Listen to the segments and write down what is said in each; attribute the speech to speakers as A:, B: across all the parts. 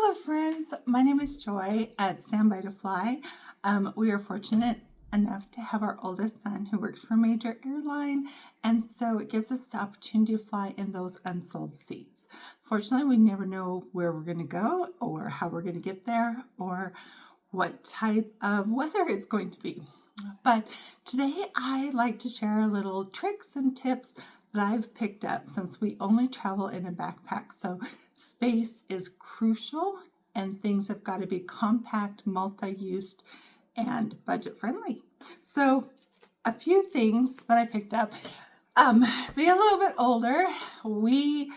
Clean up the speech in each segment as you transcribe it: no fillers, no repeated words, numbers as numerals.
A: Hello, friends. My name is Joy at Standby to Fly. We are fortunate enough to have our oldest son who works for a major airline, and so it gives us the opportunity to fly in those unsold seats. Fortunately, we never know where we're going to go or how we're going to get there or what type of weather it's going to be. But today I like to share little tricks and tips that I've picked up since we only travel in a backpack. So space is crucial and things have got to be compact, multi-used, and budget friendly. So a few things that I picked up. Being a little bit older, we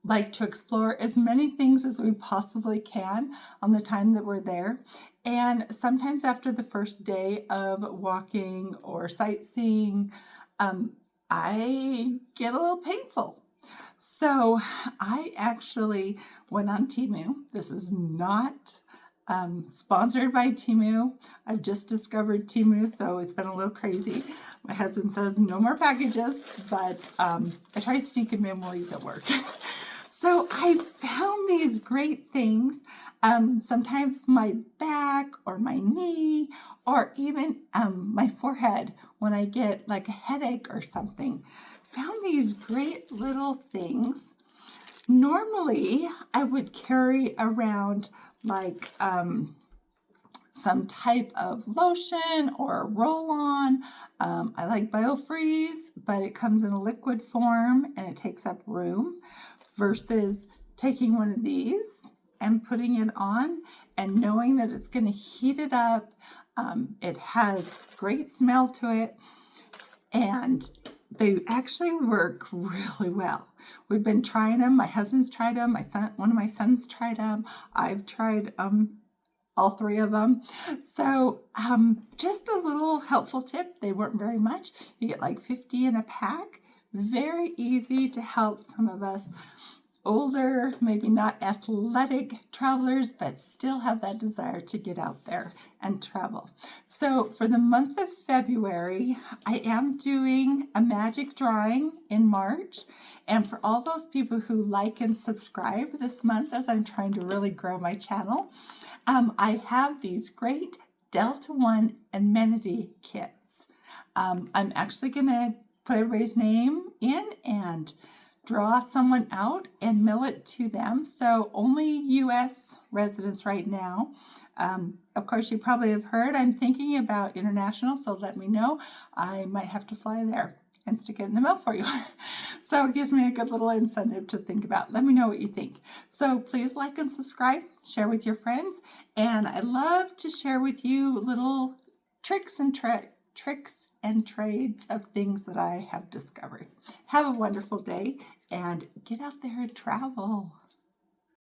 A: like to explore as many things as we possibly can on the time that we're there. And sometimes after the first day of walking or sightseeing, I get a little painful. So I actually went on Temu. This is not sponsored by Temu. I've just discovered Temu, so it's been a little crazy. My husband says no more packages, but I try to sneak them in while he's at work. So I found these great things. Sometimes my back or my knee or even my forehead when I get like a headache or something. Found these great little things. Normally I would carry around like some type of lotion or roll-on. I like BioFreeze, but it comes in a liquid form and it takes up room versus taking one of these and putting it on and knowing that it's going to heat it up. It has great smell to it and they actually work really well. We've been trying them. My husband's tried them. One of my sons tried them. I've tried all three of them. So just a little helpful tip. They weren't very much. You get like 50 in a pack. Very easy to help some of us older, maybe not athletic travelers, but still have that desire to get out there and travel. So for the month of February, I am doing a magic drawing in March. And for all those people who like and subscribe this month as I'm trying to really grow my channel, I have these great Delta One amenity kits. I'm actually going to put everybody's name in and draw someone out and mail it to them. So only U.S. residents right now. Of course, you probably have heard I'm thinking about international, so let me know. I might have to fly there and stick it in the mail for you. So it gives me a good little incentive to think about. Let me know what you think. So please like and subscribe, share with your friends, and I love to share with you little tricks and trades of things that I have discovered. Have a wonderful day and get out there and travel.